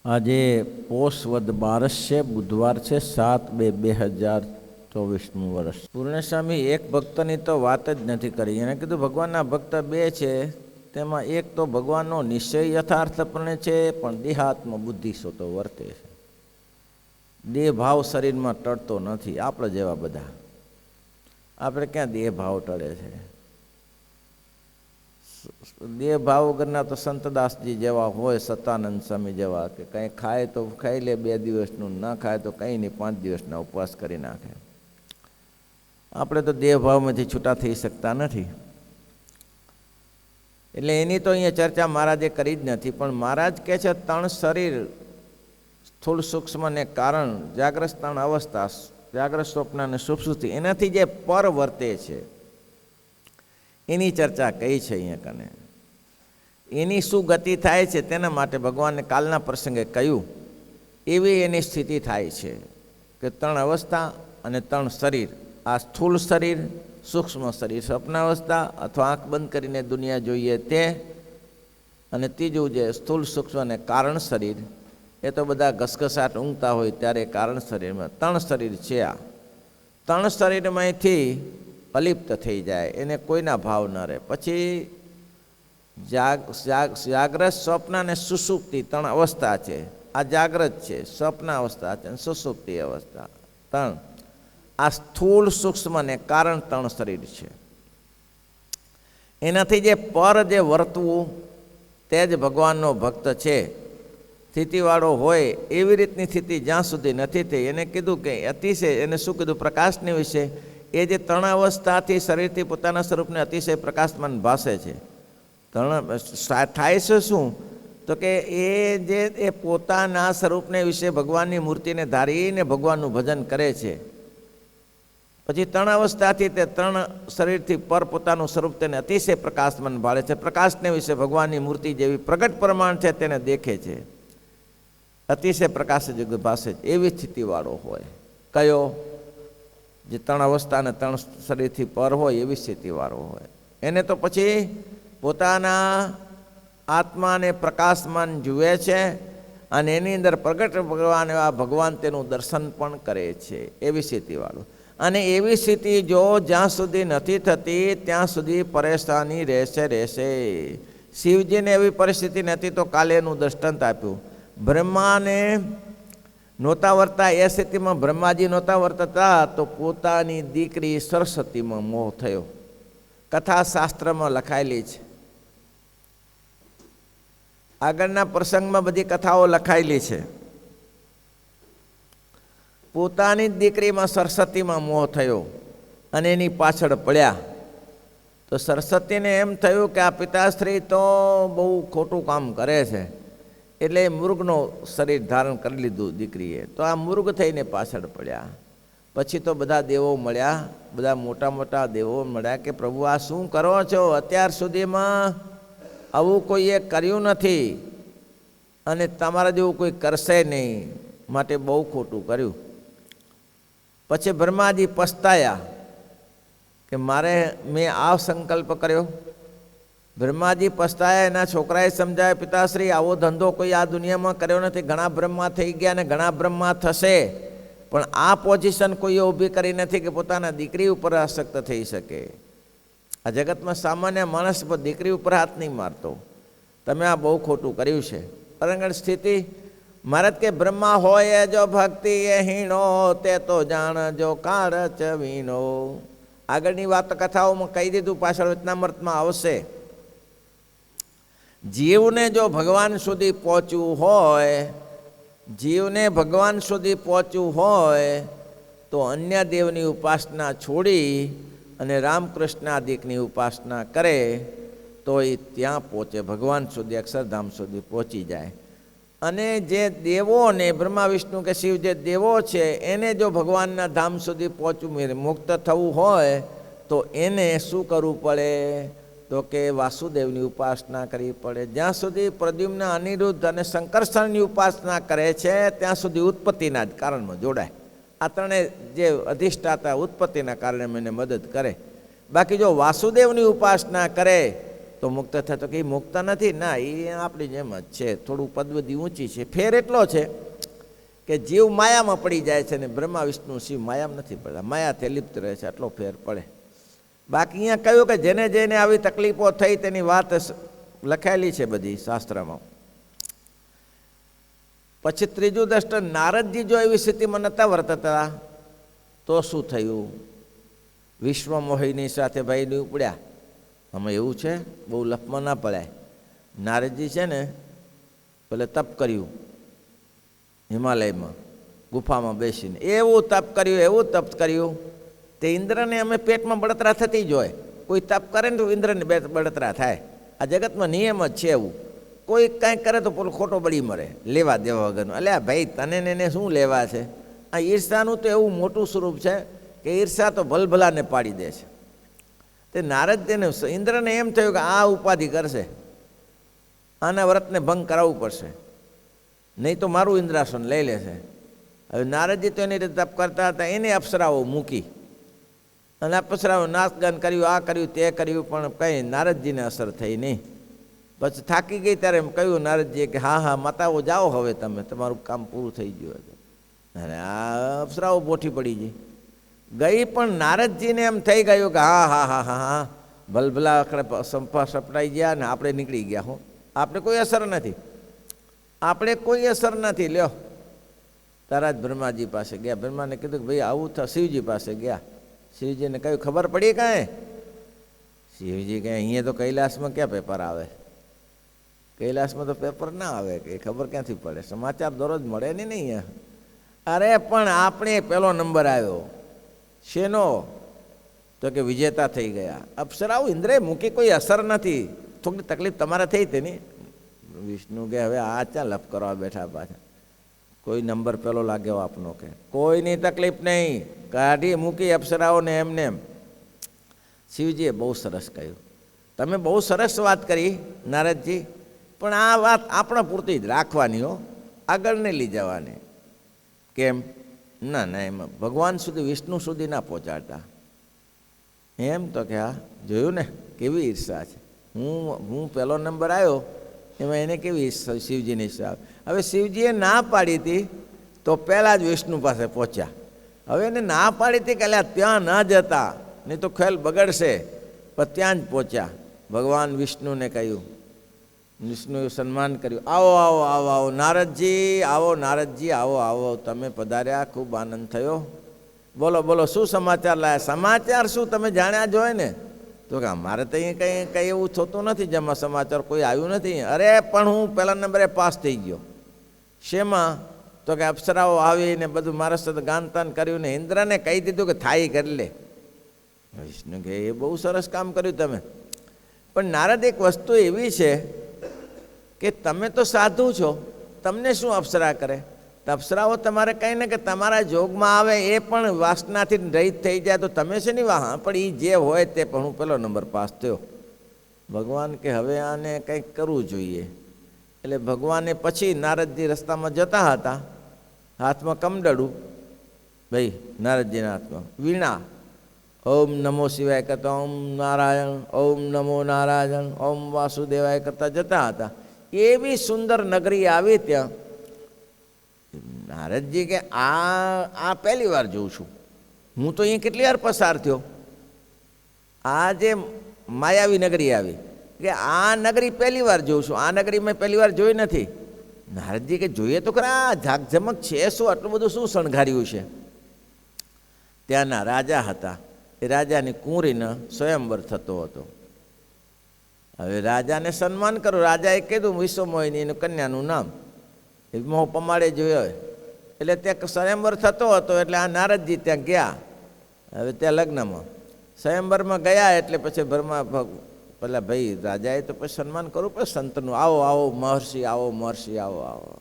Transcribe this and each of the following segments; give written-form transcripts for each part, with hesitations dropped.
આજે પોષ વદ 12 છે, બુધવાર છે, 7/2/2024નું વર્ષ. પૂર્ણસ્વામી એક ભક્તની તો વાત જ નથી કરી. એને કીધું ભગવાનના ભક્ત બે છે, તેમાં એક તો ભગવાનનો નિશ્ચય યથાર્થપણે છે, પણ દેહાત્મ બુદ્ધિ તો વર્તે છે. દેહ ભાવ શરીરમાં ટળતો નથી. આપણે જેવા બધા, આપણે ક્યાં દેહ ભાવ ટળે છે? દેહ ભાવ વગરના તો સંતદાસજી જેવા હોય, સતાનંદ સ્વામી જેવા, કે કંઈ ખાય તો ખાઈ લે 2 દિવસનું, ના ખાય તો કંઈ નહીં 5 દિવસના ઉપવાસ કરી નાખે. આપણે તો દેહ ભાવમાંથી છૂટા થઈ શકતા નથી. એટલે એની તો અહીંયા ચર્ચા મહારાજે કરી જ નથી. પણ મહારાજ કહે છે 3 શરીર, સ્થૂળ સૂક્ષ્મ ને કારણ, જાગ્રત 3 અવસ્થા, જાગ્રત સ્વપ્ન અને સુષુપ્તિ, એનાથી જે પર વર્તે છે એની ચર્ચા કઈ છે અહીંયા કને. એની શું ગતિ થાય છે તેના માટે ભગવાને કાલના પ્રસંગે કહ્યું. એવી એની સ્થિતિ થાય છે કે 3 અવસ્થા અને 3 શરીર. આ સ્થૂળ શરીર, સૂક્ષ્મ શરીર, સ્વપ્નાવસ્થા અથવા આંખ બંધ કરીને દુનિયા જોઈએ તે, અને ત્રીજું જે સ્થૂળ સૂક્ષ્મ અને કારણ શરીર, એ તો બધા ઘસઘસાટ ઊંઘતા હોય ત્યારે કારણ શરીરમાં 3 શરીર છે. આ 3 શરીરમાંથી અલિપ્ત થઈ જાય, એને કોઈના ભાવ ન રહે. પછી જાગ્રત, સ્વપ્ન અને સુષુપ્તિ 3 અવસ્થા છે. આ જાગ્રત છે, સ્વપ્ન અવસ્થા છે અને સુષુપ્તિ અવસ્થા 3. આ સ્થૂળ સૂક્ષ્મ અને કારણ 3 શરીર છે. એનાથી જે પર જે વર્તવું તે જ ભગવાનનો ભક્ત છે. સ્થિતિવાળો હોય એવી રીતની સ્થિતિ જ્યાં સુધી નથી થઈ. એને કીધું કે અતિશય, એને શું કીધું? પ્રકાશની વિશે. એ જે 3 અવસ્થાથી શરીરથી પોતાના સ્વરૂપને અતિશય પ્રકાશમાન ભાસે છે. થાય છે શું? તો કે એ પોતાના સ્વરૂપને વિશે ભગવાનની મૂર્તિને ધારીને ભગવાનનું ભજન કરે છે. પછી 3 અવસ્થાથી તે 3 શરીરથી પર પોતાનું સ્વરૂપ તેને અતિશય પ્રકાશમાન ભાળે છે. પ્રકાશને વિશે ભગવાનની મૂર્તિ જેવી પ્રગટ પ્રમાણ છે તેને દેખે છે. અતિશય પ્રકાશ યુગ ભાષે એવી સ્થિતિવાળો હોય. કયો? જે 3 અવસ્થા અને 3 શરીરથી પર હોય એવી સ્થિતિવાળો હોય. એને તો પછી પોતાના આત્માને પ્રકાશમાન જુએ છે અને એની અંદર પ્રગટ ભગવાન એવા ભગવાન તેનું દર્શન પણ કરે છે. એવી સ્થિતિવાળો. અને એવી સ્થિતિ જો જ્યાં સુધી નથી થતી ત્યાં સુધી પરેશાની રહેશે. શિવજીને એવી પરિસ્થિતિ નથી તો કાલે એનું દૃષ્ટાંત આપ્યું. બ્રહ્માને નહોતા વર્તા એ સ્થિતિમાં બ્રહ્માજી નહોતા વર્તતા તો પોતાની દીકરી સરસ્વતીમાં મોહ થયો. કથા શાસ્ત્રમાં લખાયેલી છે. આગળના પ્રસંગમાં બધી કથાઓ લખાયેલી છે. પોતાની જ દીકરીમાં સરસ્વતીમાં મોહ થયો અને એની પાછળ પડ્યા. તો સરસ્વતીને એમ થયું કે આ પિતાશ્રી તો બહુ ખોટું કામ કરે છે, એટલે મૃગનો શરીર ધારણ કરી લીધું દીકરીએ. તો આ મૃગ થઈને પાછળ પડ્યા. પછી તો બધા દેવો મળ્યા, બધા મોટા મોટા દેવો મળ્યા કે પ્રભુ આ શું કરો છો? અત્યાર સુધીમાં આવું કોઈએ કર્યું નથી અને તમારા જેવું કોઈ કરશે નહીં, માટે બહુ ખોટું કર્યું. પછી બ્રહ્માજી પસ્તાયા કે મેં આ સંકલ્પ કર્યો. બ્રહ્માજી પસ્તાયા. એના છોકરાએ સમજાય, પિતાશ્રી આવો ધંધો કોઈ આ દુનિયામાં કર્યો નથી. ઘણા બ્રહ્મા થઈ ગયા અને ઘણા બ્રહ્મા થશે, પણ આ પોઝિશન કોઈએ ઊભી કરી નથી કે પોતાના દીકરી ઉપર આસક્ત થઈ શકે. આ જગતમાં સામાન્ય માણસ પર દીકરી ઉપર હાથ નહીં મારતો. તમે આ બહુ ખોટું કર્યું છે. અરંગણ સ્થિતિ મહારાજ કે બ્રહ્મા હોય જો ભક્તિ એ હીણો, તે તો જાણજો કાળ ચવીનો. આગળની વાત કથાઓમાં કહી દીધું, પાછળ વચનામૃતમાં આવશે. જીવને જો ભગવાન સુધી પહોંચવું હોય, તો અન્ય દેવની ઉપાસના છોડી અને રામકૃષ્ણ આદિકની ઉપાસના કરે તો એ ત્યાં પહોંચે, ભગવાન સુધી, અક્ષરધામ સુધી પહોંચી જાય. અને જે દેવોને બ્રહ્મા વિષ્ણુ કે શિવ જે દેવો છે એને જો ભગવાનના ધામ સુધી પહોંચવું, મુક્ત થવું હોય તો એને શું કરવું પડે? તો કે વાસુદેવની ઉપાસના કરવી પડે. જ્યાં સુધી પ્રદ્યુમ્ન, અનિરુદ્ધ અને શંકરસરની ઉપાસના કરે છે ત્યાં સુધી ઉત્પત્તિના જ કારણમાં જોડાય. આ ત્રણેય જે અધિષ્ઠાતા ઉત્પત્તિના કારણે મને મદદ કરે. બાકી જો વાસુદેવની ઉપાસના કરે તો મુક્ત થાય, તો કે એ મુક્ત નથી. ના, એ આપણી જેમ જ છે, થોડું પદવદી ઊંચી છે. ફેર એટલો છે કે જીવ માયામાં પડી જાય છે ને બ્રહ્મા વિષ્ણુ શિવ માયામાં નથી પડતા, માયાથી લિપ્ત રહે છે, આટલો ફેર પડે. બાકી અહીંયા કહ્યું કે જેને જેને આવી તકલીફો થઈ તેની વાત લખાયેલી છે બધી શાસ્ત્રમાં. પછી ત્રીજું દ્રષ્ટાંત, નારદજી જો એવી સ્થિતિમાં નહોતા વર્તતા તો શું થયું? વિશ્વ મોહિની સાથે ભાઈને ઉપડ્યા. આમાં એવું છે, બહુ લફમાં ના પડાય. નારદજી છે ને પેલે તપ કર્યું હિમાલયમાં ગુફામાં બેસીને, એવું તપ કર્યું તે ઇન્દ્રને અમે પેટમાં બળતરા થતી જ હોય. કોઈ તપ કરે ને તો ઇન્દ્રને બળતરા થાય. આ જગતમાં નિયમ જ છે એવું. કોઈ કાંઈક કરે તો પેલો ખોટો બળી મરે, લેવા દેવા વગરનું. અલ્યા ભાઈ, તને ને શું લેવા છે? આ ઈર્ષાનું તો એવું મોટું સ્વરૂપ છે કે ઈર્ષા તો ભલભલાને પાડી દે છે. તે નારદજીને ઇન્દ્રને એમ થયું કે આ ઉપાધિ કરશે, આના વ્રતને ભંગ કરાવવું પડશે, નહીં તો મારું ઇન્દ્રાસન લઈ લેશે. હવે નારદજી તો એની રીતે તપ કરતા હતા, એને અપ્સરાઓ મૂકી અને અપ્સરાઓ નાચગાન કર્યું, આ કર્યું તે કર્યું, પણ કંઈ નારદજીને અસર થઈ નહીં. પછી થાકી ગઈ ત્યારે એમ કહ્યું નારદજીએ કે હા માતાઓ જાઓ, હવે તમે, તમારું કામ પૂરું થઈ ગયું હતું. અને આ અપ્સરાઓ બોઠી પડી ગઈ. પણ નારદજીને એમ થઈ ગયું કે હા ભલભલા સંપા સપડાઈ ગયા ને આપણે નીકળી ગયા. હું આપણે કોઈ અસર નથી, લ્યો. તારા જ બ્રહ્માજી પાસે ગયા. બ્રહ્માને કીધું કે ભાઈ આવું થાય. શિવજી પાસે ગયા. શિવજીને કહ્યું ખબર પડી કાંઈ? શિવજી કહે અહીંયા તો કૈલાસમાં ક્યાં પેપર આવે? કૈલાસમાં તો પેપર ના આવે, કે ખબર ક્યાંથી પડે? સમાચાર દરરોજ મળે ને અહીંયા. અરે પણ આપણે પહેલો નંબર આવ્યો. શેનો? તો કે વિજેતા થઈ ગયા. અપ્સરાઓ ઇન્દ્રે મૂકી, કોઈ અસર નથી. થોડી તકલીફ તમારે થઈ તેની. વિષ્ણુ કે હવે આ ચા લપ કરવા બેઠા પાછા, કોઈ નંબર પેલો લાગ્યો આપનો, કે કોઈની તકલીફ નહીં, કાઢી મૂકી અપ્સરાઓને એમને એમ. શિવજીએ બહુ સરસ કહ્યું. તમે બહુ સરસ વાત કરી નારદજી, પણ આ વાત આપણા પૂરતી જ રાખવાની હો, આગળ નહીં લઈ જવાની. કેમ? ના એમાં ભગવાન સુધી, વિષ્ણુ સુધી ના પહોંચાડતા. એમ તો કે હા, જોયું ને કેવી ઈર્ષા છે. હું પહેલો નંબર આવ્યો એમાં એને કેવી શિવજીની ઈર્ષા. હવે શિવજીએ ના પાડી હતી તો પહેલાં જ વિષ્ણુ પાસે પહોંચ્યા. હવે એને ના પાડી હતી કે અલ્યા ત્યાં ના જતા, નહીં તો ખ્યાલ બગડશે, પણ ત્યાં જ પહોંચ્યા. ભગવાન વિષ્ણુને કહ્યું, વિષ્ણુએ સન્માન કર્યું. આવો નારદજી, આવો તમે પધાર્યા, ખૂબ આનંદ થયો. બોલો શું સમાચાર લાયા? સમાચાર શું, તમે જાણ્યા જ હોય ને. તો કે અમારે તો અહીં કંઈ એવું થતું નથી, જેમાં સમાચાર કોઈ આવ્યું નથી. અરે પણ હું પહેલા નંબરે પાસ થઈ ગયો. શેમાં? તો કે અપ્સરાઓ આવીને બધું મારા સાથે ગાનતાન કર્યું ને ઇન્દ્રને કહી દીધું કે થાઈ કરી લે. વિષ્ણુ કે એ બહુ સરસ કામ કર્યું તમે. પણ નારદ, એક વસ્તુ એવી છે કે તમે તો સાધુ છો, તમને શું અપ્સરા કરે? અપ્સરાઓ તમારે કંઈ ને કે તમારા જોગમાં આવે, એ પણ વાસનાથી રહિત થઈ જાય તો તમે છે ને વાહ, પણ એ જે હોય તે. પણ હું પહેલો નંબર પાસ થયો. ભગવાન કે હવે આને કંઈક કરવું જોઈએ. એટલે ભગવાને પછી નારદજી રસ્તામાં જતા હતા, હાથમાં કમડળું, ભાઈ નારદજીના હાથમાં વીણા, ઓમ નમો શિવાય કરતા ઓમ નારાયણ, ઓમ નમો નારાયણ, ઓમ વાસુદેવાય કરતા જતા હતા. એવી સુંદર નગરી આવી. ત્યાં નારદજી કે આ પહેલી વાર જોઉં છું, હું તો અહીંયા કેટલી વાર પસાર થયો. આ જે માયાવી નગરી આવી, કે આ નગરી પહેલી વાર જોઉં છું, આ નગરી મેં પહેલી વાર જોઈ નથી. નારદજી કે જોઈએ તો ખરા, ઝાકઝમક છે શું, આટલું બધું શું શણગાર્યું છે? ત્યાંના રાજા હતા, એ રાજાની કુંવરીનો સ્વયંવર થતો હતો. હવે રાજાને સન્માન કરો. રાજાએ કીધું વિશ્વમોહિની એનું કન્યાનું નામ, એ મોહ પમાડે જોયો. એટલે ત્યાં સ્વયંવર થતો હતો, એટલે આ નારદજી ત્યાં ગયા. હવે ત્યાં લગ્નમાં સ્વયંવરમાં ગયા એટલે પછી પેલા ભાઈ રાજાએ તો પછી સન્માન કરવું પડે સંતનું. આવો મહર્ષિ, આવો.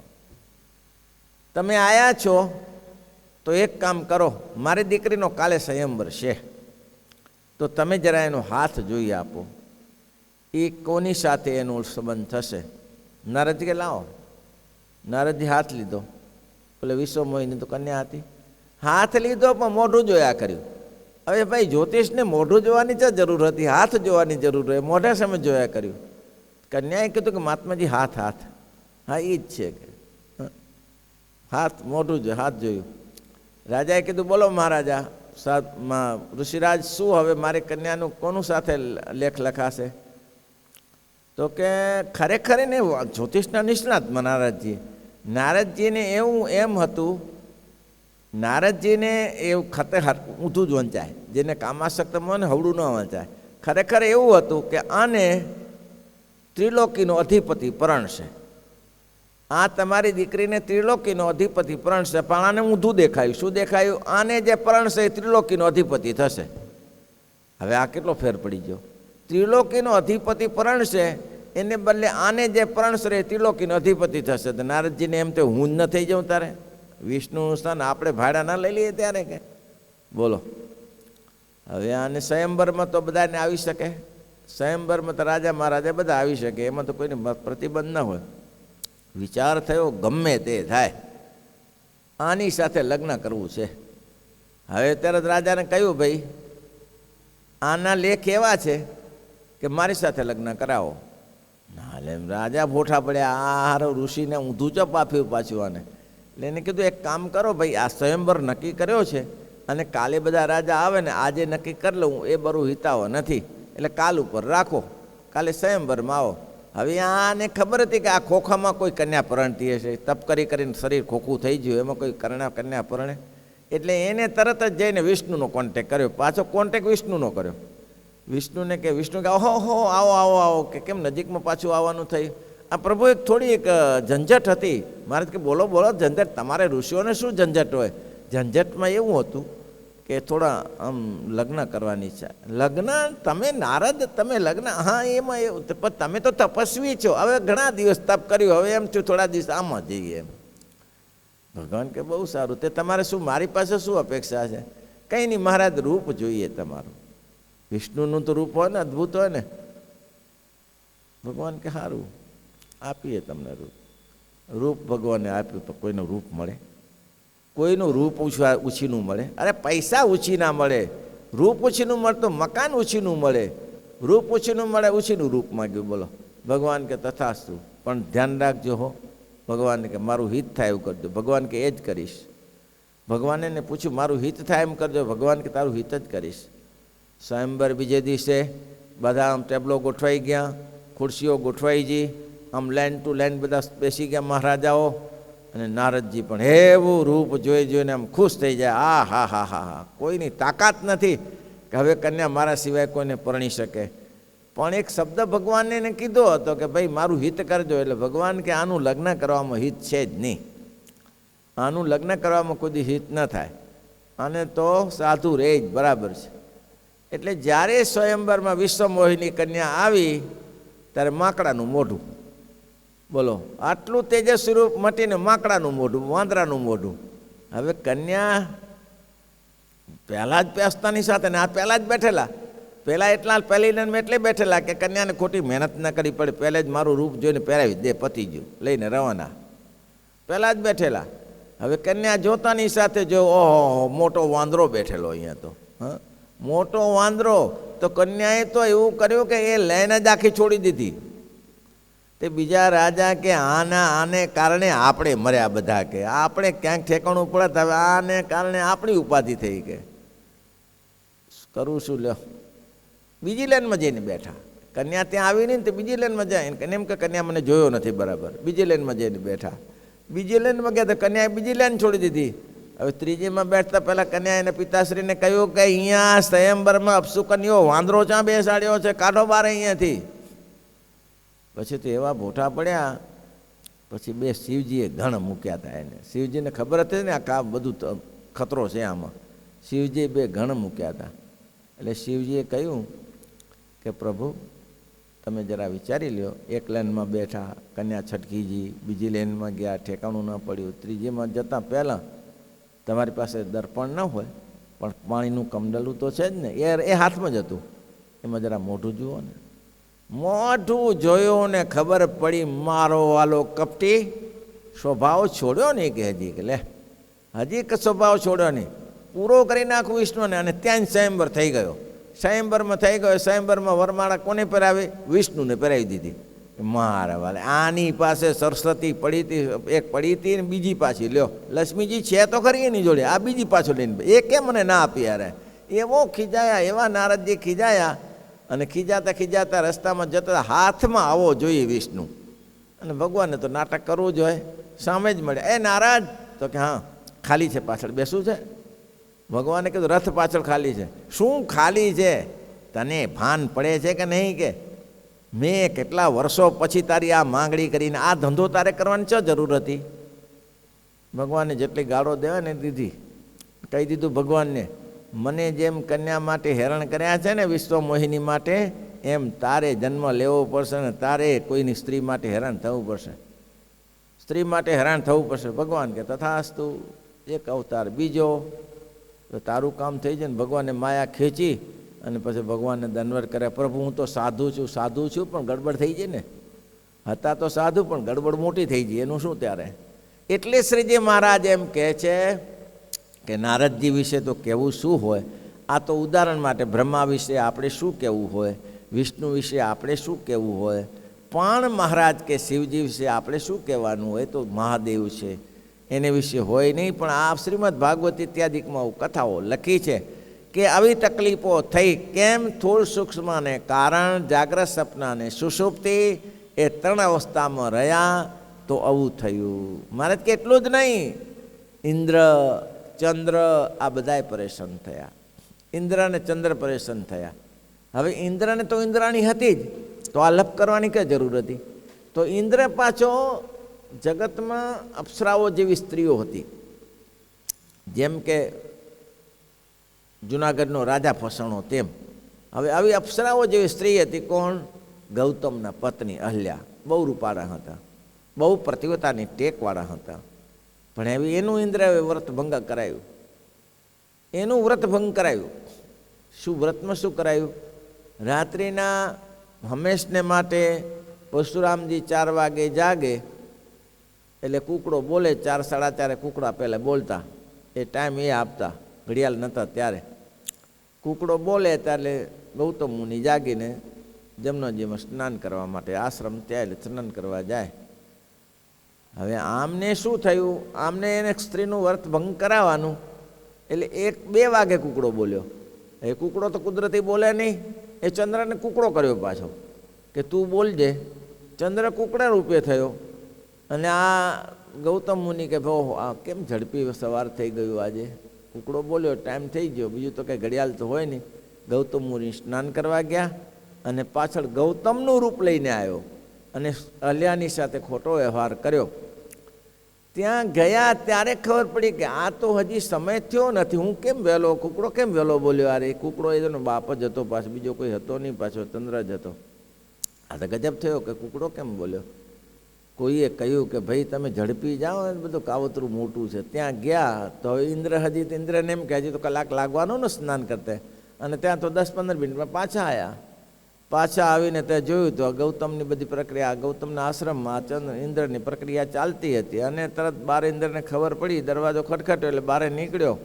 તમે આવ્યા છો તો એક કામ કરો, મારી દીકરીનો કાલે સ્વયંવર છે, તો તમે જરા એનો હાથ જોઈ આપો, એ કોની સાથે એનો સંબંધ થશે. નારદજી કે લાવો. નારદજી હાથ લીધો. પેલે વિશ્વમોહિની તો કન્યા હતી. હાથ લીધો પણ મોઢું જોયા કર્યું. હવે ભાઈ જ્યોતિષને મોઢું જોવાની જ જરૂર હતી, હાથ જોવાની જરૂર હોય, મોઢા સામે જોયા કર્યું. કન્યાએ કીધું કે મહાત્માજી હાથ હાથ, હા એ જ છે કે હાથ મોઢું જોયું, હાથ જોયું. રાજાએ કીધું બોલો મહારાજા, ઋષિરાજ શું હવે મારી કન્યાનું કોનું સાથે લેખ લખાશે? તો કે ખરેખર ને જ્યોતિષના નિષ્ણાત નારદજીને એવું એમ હતું, નારદજીને એવું ખતેહાર ઊંધું જ વંચાય, જેને કામાસક્ત મને હવડું ન વંચાય. ખરેખર એવું હતું કે આને ત્રિલોકીનો અધિપતિ પરણશે, આ તમારી દીકરીને ત્રિલોકીનો અધિપતિ પરણશે. પણ આને ઊંધું દેખાયું. શું દેખાયું? આને જે પરણશે એ ત્રિલોકીનો અધિપતિ થશે. હવે આ કેટલો ફેર પડી ગયો? ત્રિલોકીનો અધિપતિ પરણશે એને બદલે આને જે પરણશે એ ત્રિલોકીનો અધિપતિ થશે. તો નારદજીને એમ તો હું જ ન થઈ જાઉં તારે? વિષ્ણુનું સ્થાન આપણે ભાડા ના લઈ લઈએ ત્યારે કે બોલો. હવે આને સ્વયંવરમાં તો બધાને આવી શકે, સ્વયંવરમાં તો રાજા મહારાજા બધા આવી શકે, એમાં તો કોઈને પ્રતિબંધ ના હોય. વિચાર થયો ગમે તે થાય, આની સાથે લગ્ન કરવું છે. હવે તરત રાજાને કહ્યું ભાઈ આના લેખ એવા છે કે મારી સાથે લગ્ન કરાવો. ના લે રાજા ભોઠા પડ્યા, આ હારો ઋષિને ઊંધું ચપ આપ્યું પાછું આને. એટલે એને કીધું એક કામ કરો ભાઈ, આ સ્વયંવર નક્કી કર્યો છે અને કાલે બધા રાજા આવે ને આજે નક્કી કરી લઉં એ બરું હિતાવો નથી, એટલે કાલ ઉપર રાખો, કાલે સ્વયંવરમાં આવો. હવે આને ખબર હતી કે આ ખોખામાં કોઈ કન્યા પરણતી હશે, તપ કરી કરીને શરીર ખોખું થઈ ગયું, એમાં કોઈ કન્યા પરણે. એટલે એને તરત જ જઈને વિષ્ણુનો કોન્ટેક કર્યો. પાછો કોન્ટેક વિષ્ણુનો કર્યો. વિષ્ણુને કે વિષ્ણુ કે ઓહો હો આવો આવો આવો, કે કેમ નજીકમાં પાછું આવવાનું થયું? આ પ્રભુ એક થોડી એક ઝંઝટ હતી. મારે કે બોલો બોલો ઝંઝટ, તમારે ઋષિઓને શું ઝંઝટ હોય? ઝંઝટમાં એવું હતું કે થોડા આમ લગ્ન કરવાની છે. લગ્ન તમે નારદ, તમે લગ્ન, હા એમાં એવું, પણ તમે તો તપસ્વી છો, હવે ઘણા દિવસ તપ કર્યું, હવે એમ છું થોડા દિવસ આમાં જઈએ એમ. ભગવાન કે બહુ સારું, તે તમારે શું મારી પાસે શું અપેક્ષા છે? કંઈ નહીં મહારાજ, રૂપ જોઈએ તમારું. વિષ્ણુનું તો રૂપ હોય ને, અદ્ભુત હોય ને. ભગવાન કે સારું આપીએ તમને રૂપ. રૂપ ભગવાને આપ્યું તો કોઈનું રૂપ મળે? કોઈનું રૂપ ઉછીનું મળે? અરે પૈસા ઉછીના મળે, રૂપ ઉછીનું મળતું, મકાન ઉછીનું મળે, રૂપ ઉછીનું મળે, ઉછીનું રૂપ માગ્યું. બોલો. ભગવાન કે તથાસ્તુ, પણ ધ્યાન રાખજો હો. ભગવાન કે મારું હિત થાય એવું કરજો. ભગવાન કે એ જ કરીશ. ભગવાને એને પૂછ્યું મારું હિત થાય એમ કરજો. ભગવાન કે તારું હિત જ કરીશ. સ્વયંવર બીજે દિવસે બધા આમ ટેબલો ગોઠવાઈ ગયા, ખુરશીઓ ગોઠવાઈ ગઈ, આમ લાઈન ટુ લાઈન બધા બેસી ગયા મહારાજાઓ. અને નારદજી પણ એવું રૂપ જોઈ જોઈને આમ ખુશ થઈ જાય. આ હા હા હા હા, કોઈની તાકાત નથી કે હવે કન્યા મારા સિવાય કોઈને પરણી શકે. પણ એક શબ્દ ભગવાનને એને કીધો હતો કે ભાઈ મારું હિત કરજો. એટલે ભગવાન કે આનું લગ્ન કરવામાં હિત છે જ નહીં, આનું લગ્ન કરવામાં કોઈ હિત ન થાય, આને તો સાધુ રહે જ બરાબર છે. એટલે જ્યારે સ્વયંવરમાં વિશ્વમોહિની કન્યા આવી ત્યારે માકડાનું મોઢું. બોલો, આટલું તેજસ્વી રૂપ મટીને માકડાનું મોઢું, વાંદરાનું મોઢું. હવે કન્યા પહેલાં જ પેસ્તાની સાથે ને આ પહેલાં જ બેઠેલા, પહેલાં એટલા પહેલી લઈને એટલે બેઠેલા કે કન્યાને ખોટી મહેનત ન કરવી પડે, પહેલાં જ મારું રૂપ જોઈને પહેરાવી દે, પતી ગયું, લઈને રવાના. પહેલાં જ બેઠેલા. હવે કન્યા જોતાની સાથે જો ઓહો મોટો વાંદરો બેઠેલો અહીંયા તો. હા, મોટો વાંદરો. તો કન્યાએ તો એવું કર્યું કે એ લાઈન જ આખી છોડી દીધી. તે બીજા રાજા કે આને કારણે આપણે મર્યા બધા, કે આપણે ક્યાંક ઠેકાણું પડે. હવે આને કારણે આપણી ઉપાધિ થઈ કે કરું શું લ્યો. બીજી લાઈનમાં જઈને બેઠા. કન્યા ત્યાં આવી નહીં તો બીજી લાઈનમાં જાય એમ કે કન્યા મને જોયો નથી બરાબર. બીજી લાઈનમાં જઈને બેઠા. બીજી લાઈનમાં ગયા તો કન્યાએ બીજી લાઈન છોડી દીધી. હવે ત્રીજીમાં બેઠતા પહેલાં કન્યા એના પિતાશ્રીને કહ્યું કે અહીંયા સ્વયંવરમાં અપશુકન્યો વાંદરો ચા બેસાડ્યો છે, કાઢો બાર અહીંયાથી. પછી તો એવા ભોઠા પડ્યા. પછી બે શિવજીએ ઘણ મૂક્યા હતા એને. શિવજીને ખબર હતી ને આ કામ બધું ખતરો છે આમાં. શિવજીએ બે ઘણ મૂક્યા હતા. એટલે શિવજીએ કહ્યું કે પ્રભુ તમે જરા વિચારી લ્યો. એક લાઈનમાં બેઠા, કન્યા છટકીજી, બીજી લાઈનમાં ગયા, ઠેકાણું ન પડ્યું. ત્રીજીમાં જતાં પહેલાં તમારી પાસે દર્પણ ન હોય પણ પાણીનું કમંડલું તો છે જ ને, એ હાથમાં જ હતું. એમાં જરા મોઢું જુઓ ને. મોઢું જોયું ને ખબર પડી મારો વાલો કપટી સ્વભાવ છોડ્યો નહીં કે હજી કે લે હજી કે સ્વભાવ છોડ્યો નહીં. પૂરો કરી નાખું વિષ્ણુને, અને ત્યાં જ સ્વયંવર થઈ ગયો. સ્વયંવરમાં થઈ ગયો. સ્વયંવરમાં વરમાળા કોને પહેરાવી? વિષ્ણુને પહેરાવી દીધી. મારા વાલે, આની પાસે સરસ્વતી પડી હતી, એક પડી હતી ને બીજી પાછી લ્યો. લક્ષ્મીજી છે તો ખરી એની જોડે, આ બીજી પાછો લઈને એ કેમ મને ના આપી યાર? એવો ખીજાયા, એવા નારદજી ખીજાયા. અને ખીજાતા ખીજાતા રસ્તામાં જતા હાથમાં આવો જોઈએ વિષ્ણુ. અને ભગવાનને તો નાટક કરવું જોઈએ, સામે જ મળે. એ નારાજ તો કે હા ખાલી છે, પાછળ બેસવું છે. ભગવાને કીધું રથ પાછળ ખાલી છે. શું ખાલી છે? તને ભાન પડે છે કે નહીં? કે મેં કેટલા વર્ષો પછી તારી આ માંગણી કરીને આ ધંધો તારે કરવાની શું જરૂર હતી? ભગવાને જેટલી ગાળો દેવાય ને દીધી. કહી દીધું ભગવાનને, મને જેમ કન્યા માટે હેરાન કર્યા છે ને વિશ્વ મોહિની માટે, એમ તારે જન્મ લેવો પડશે ને તારે કોઈની સ્ત્રી માટે હેરાન થવું પડશે. સ્ત્રી માટે હેરાન થવું પડશે. ભગવાન કે તથાસ્તુ. એક અવતાર બીજો, તો તારું કામ થઈ જાય ને. ભગવાને માયા ખેંચી અને પછી ભગવાનને દંડવત કર્યા. પ્રભુ હું તો સાધુ છું, સાધુ છું, પણ ગડબડ થઈ જાય ને. હતા તો સાધુ પણ ગડબડ મોટી થઈ ગઈ, એનું શું ત્યારે? એટલે શ્રીજી મહારાજ એમ કહે છે કે નારદજી વિશે તો કહેવું શું હોય? આ તો ઉદાહરણ માટે. બ્રહ્મા વિશે આપણે શું કહેવું હોય? વિષ્ણુ વિશે આપણે શું કહેવું હોય? પણ મહારાજ કે શિવજી વિશે આપણે શું કહેવાનું હોય? તો મહાદેવ છે એને વિશે હોય નહીં. પણ આ શ્રીમદ ભાગવત ઇત્યાદિકમાં કથાઓ લખી છે કે આવી તકલીફો થઈ કેમ? થોડ સૂક્ષ્મને કારણ, જાગ્રત સપનાને સુષુપ્તિ, એ ત્રણ અવસ્થામાં રહ્યા તો આવું થયું. મહારાજ કે એટલું જ નહીં, ઇન્દ્ર ચંદ્ર આ બધાય પરેશાન થયા. ઇન્દ્ર અને ચંદ્ર પરેશાન થયા. હવે ઇન્દ્રને તો ઇન્દ્રાણી હતી જ, તો આ લપ કરવાની કઈ જરૂર હતી? તો ઇન્દ્ર પાછો જગતમાં અપ્સરાઓ જેવી સ્ત્રીઓ હતી. જેમ કે જુનાગઢનો રાજા ફસણો, તેમ હવે આવી અપ્સરાઓ જેવી સ્ત્રી હતી. કોણ? ગૌતમના પત્ની અહલ્યા. બહુ રૂપાળા હતા, બહુ પ્રતિવતાની ટેકવાળા હતા. પણ એવી એનું ઇન્દ્રએ વ્રત ભંગ કરાયું. એનું વ્રત ભંગ કરાયું. શું વ્રતમાં શું કરાયું? રાત્રિના હંમેશને માટે પરશુરામજી 4 વાગે જાગે એટલે કૂકડો બોલે. 4 સાડા 4 કૂકડા પહેલાં બોલતા, એ ટાઈમ એ આપતા, ઘડિયાળ નહોતા ત્યારે. કૂકડો બોલે ત્યારે ગૌતમ મુનિ જાગીને જમનાજીમાં સ્નાન કરવા માટે આશ્રમ ત્યાં સ્નાન કરવા જાય. હવે આમને શું થયું? આમને એને સ્ત્રીનું વ્રત ભંગ કરાવવાનું એટલે 1-2 વાગે કૂકડો બોલ્યો. એ કૂકડો તો કુદરતી બોલે નહીં. એ ચંદ્રને કૂકડો કર્યો પાછો કે તું બોલજે. ચંદ્ર કૂકડા રૂપે થયો. અને આ ગૌતમ મુનિ કે ભાઈ આ કેમ ઝડપી સવાર થઈ ગયું આજે? કૂકડો બોલ્યો, ટાઈમ થઈ ગયો, બીજું તો કંઈ ઘડિયાળ તો હોય નહીં. ગૌતમ મુનિ સ્નાન કરવા ગયા અને પાછળ ગૌતમનું રૂપ લઈને આવ્યો અને અહલ્યાની સાથે ખોટો વ્યવહાર કર્યો. ત્યાં ગયા ત્યારે ખબર પડી કે આ તો હજી સમય થયો નથી. હું કેમ વહેલો? કૂકડો કેમ વહેલો બોલ્યો? અરે કૂકડો એનો બાપ જ હતો, પાછો બીજો કોઈ હતો નહીં, પાછો ચંદ્ર જ હતો. આ તો ગજબ થયો કે કૂકડો કેમ બોલ્યો. કોઈએ કહ્યું કે ભાઈ તમે ઝડપી જાઓ, એ બધું કાવતરું મોટું છે. ત્યાં ગયા તો ઇન્દ્ર હજી તો ઇન્દ્રને એમ કે હજી તો કલાક લાગવાનો ને સ્નાન કરતે. અને ત્યાં તો 10-15 મિનિટમાં પાછા આવ્યા. પાછા આવીને ત્યાં જોયું તો ગૌતમની બધી પ્રક્રિયા, ગૌતમના આશ્રમમાં ઇન્દ્રની પ્રક્રિયા ચાલતી હતી. અને તરત બાર ઇન્દ્રને ખબર પડી, દરવાજો ખટખટ્યો એટલે બારે નીકળ્યો.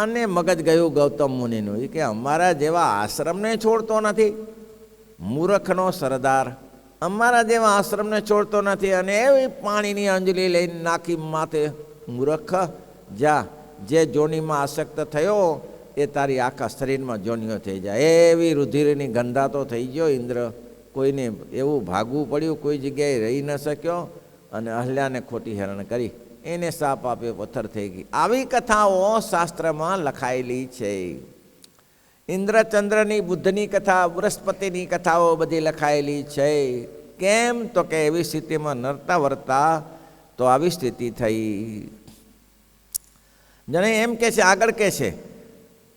અને મગજ ગયું ગૌતમ મુનિનું. એ કે અમારા જેવા આશ્રમને છોડતો નથી, મૂર્ખનો સરદાર. અમારા જેવા આશ્રમને છોડતો નથી. અને એવી પાણીની અંજલી લઈને નાખી માથે. મૂર્ખ, જા, જે જોનીમાં આસક્ત થયો એ તારી આખા શરીરમાં જોનીઓ થઈ જાય. એવી રુધિરની ગંધાતો થઈ ગયો ઇન્દ્ર. કોઈને એવું ભાગવું પડ્યું, કોઈ જગ્યાએ રહી ન શક્યો અને અહલ્યાને ખોટી હેરાન કરી. એને સાપ આપ્યો, પથ્થર થઈ ગઈ. આવી કથાઓ શાસ્ત્રમાં લખાયેલી છે. ઇન્દ્રચંદ્રની, બુદ્ધની કથા, બૃહસ્પતિની કથાઓ બધી લખાયેલી છે. કેમ? તો કે એવી સ્થિતિમાં નરતા વર્તા તો આવી સ્થિતિ થઈ. જણે એમ કે છે, આગળ કે છે,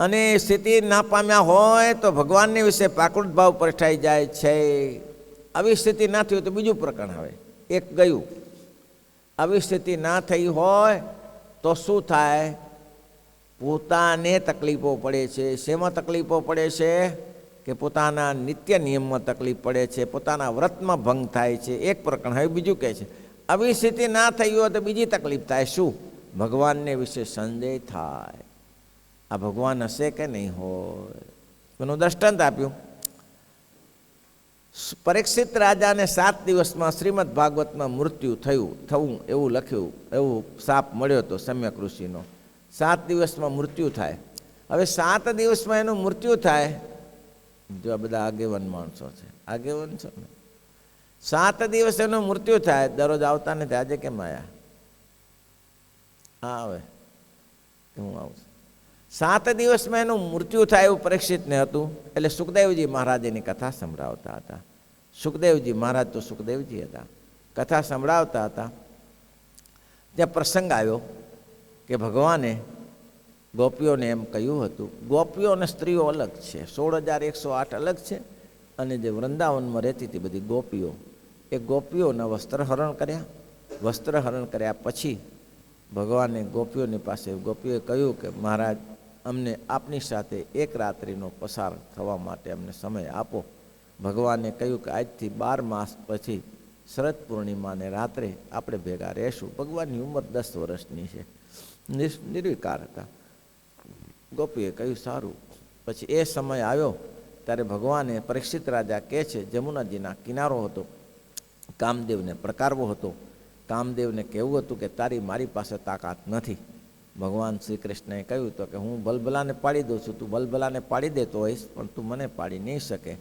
અને સ્થિતિ ના પામ્યા હોય તો ભગવાનની વિશે પ્રાકૃત ભાવ પ્રઠાઈ જાય છે. આવી સ્થિતિ ના થઈ હોય તો બીજું પ્રકરણ આવે. એક ગયું. આવી સ્થિતિ ના થઈ હોય તો શું થાય? પોતાને તકલીફો પડે છે. શેમાં તકલીફો પડે છે? કે પોતાના નિત્ય નિયમમાં તકલીફ પડે છે, પોતાના વ્રતમાં ભંગ થાય છે. એક પ્રકરણ. હવે બીજું કહે છે, આવી સ્થિતિ ના થઈ હોય તો બીજી તકલીફ થાય. શું? ભગવાનને વિશે સંદેહ થાય. આ ભગવાન હશે કે નહીં હોય. એનું દ્રષ્ટાંત આપ્યું. પરીક્ષિત રાજાને 7 દિવસમાં શ્રીમદ ભાગવતમાં મૃત્યુ થવું એવું લખ્યું, એવું શાપ મળ્યો હતો સમ્યક ઋષિનો. 7 દિવસમાં મૃત્યુ થાય. હવે 7 દિવસમાં એનું મૃત્યુ થાય. જો આ બધા આગેવાન માણસો છે, આગેવાન છે ને. 7 દિવસ એનું મૃત્યુ થાય. દરરોજ આવતા નથી. આજે કેમ આવ્યા? હા, આવે હું આવું. 7 દિવસમાં એનું મૃત્યુ થાય એવું પરીક્ષિતને હતું. એટલે સુખદેવજી મહારાજની કથા સંભળાવતા હતા. સુખદેવજી મહારાજ તો સુખદેવજી હતા, કથા સંભળાવતા હતા. ત્યાં પ્રસંગ આવ્યો કે ભગવાને ગોપીઓને એમ કહ્યું હતું, ગોપીઓ અને સ્ત્રીઓ અલગ છે, 16,108 અલગ છે. અને જે વૃંદાવનમાં રહેતી હતી બધી ગોપીઓ, એ ગોપીઓના વસ્ત્રહરણ કર્યા. વસ્ત્રહરણ કર્યા પછી ભગવાને ગોપીઓની પાસે ગોપીઓએ કહ્યું કે મહારાજ, અમને આપની સાથે એક રાત્રિનો પસાર થવા માટે અમને સમય આપો. ભગવાને કહ્યું કે આજથી 12 માસ પછી શરદ પૂર્ણિમાને રાત્રે આપણે ભેગા રહેશું. ભગવાનની ઉંમર 10 વર્ષની છે, નિર્વિકાર હતા. ગોપીએ કહ્યું સારું. પછી એ સમય આવ્યો ત્યારે ભગવાને પરીક્ષિત રાજા કહે છે, જમુનાજીના કિનારો હતો, કામદેવને પ્રકારવો હતો. કામદેવને કહેવું હતું કે તારી મારી પાસે તાકાત નથી. ભગવાન શ્રી કૃષ્ણએ કહ્યું તો કે હું બલબલાને પાડી દઉં છું, તું બલબલાને પાડી દેતો હોઈશ, પણ તું મને પાડી નહીં શકે.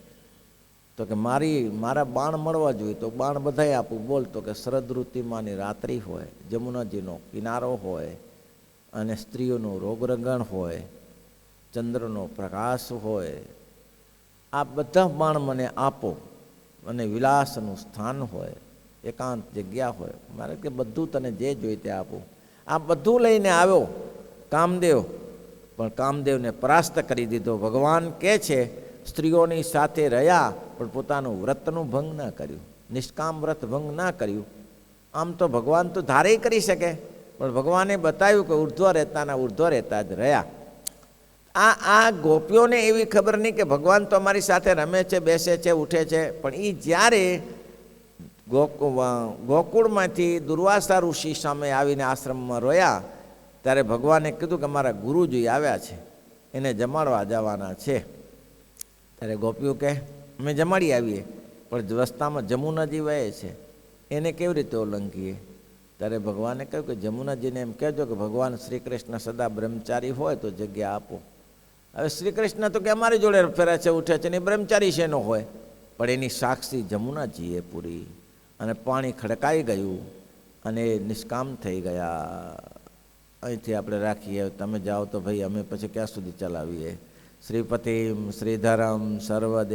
તો કે મારા બાણ મળવા જોઈએ તો બાણ બધાય આપું. બોલ. તો કે શરદ ઋતુમાંની રાત્રિ હોય, જમુનાજીનો કિનારો હોય, અને સ્ત્રીઓનું રોગરંગણ હોય, ચંદ્રનો પ્રકાશ હોય, આ બધા બાણ મને આપો. અને વિલાસનું સ્થાન હોય, એકાંત જગ્યા હોય, મારે કે બધું તને જે જોઈએ તે આપું. આ બધું લઈને આવ્યો કામદેવ, પણ કામદેવને પરાસ્ત કરી દીધો. ભગવાન કહે છે સ્ત્રીઓની સાથે રહ્યા પણ પોતાનું વ્રતનું ભંગ ના કર્યું, નિષ્કામ વ્રત ભંગ ના કર્યું. આમ તો ભગવાન તો ધારે કરી શકે, પણ ભગવાને બતાવ્યું કે ઉર્ધ્વ રહેતાના ઉર્ધ્વ રહેતા જ રહ્યા. આ ગોપીઓને એવી ખબર નહીં કે ભગવાન તો અમારી સાથે રમે છે, બેસે છે, ઉઠે છે. પણ એ જ્યારે ગોકુળમાંથી દુર્વાસા ઋષિ સામે આવીને આશ્રમમાં રોયા ત્યારે ભગવાને કીધું કે મારા ગુરુજી આવ્યા છે, એને જમાડવા જવાના છે. ત્યારે ગોપીઓ કહે અમે જમાડી આવીએ, પણ રસ્તામાં જમુનાજી વહે છે, એને કેવી રીતે ઓળંગીએ? ત્યારે ભગવાને કહ્યું કે જમુનાજીને એમ કહેજો કે ભગવાન શ્રી કૃષ્ણ સદા બ્રહ્મચારી હોય તો જગ્યા આપો. હવે શ્રી કૃષ્ણ તો કે અમારી જોડે ફેરે છે, ઉઠે છે, ને બ્રહ્મચારી છે એનો હોય, પણ એની સાક્ષી જમુનાજીએ પૂરી. અને પાણી ખડકાઈ ગયું અને નિષ્કામ થઈ ગયા. અહીંથી આપણે રાખીએ, તમે જાઓ તો ભાઈ અમે પછી ક્યાં સુધી ચલાવીએ. શ્રીપતિમ શ્રીધરમ સર્વદે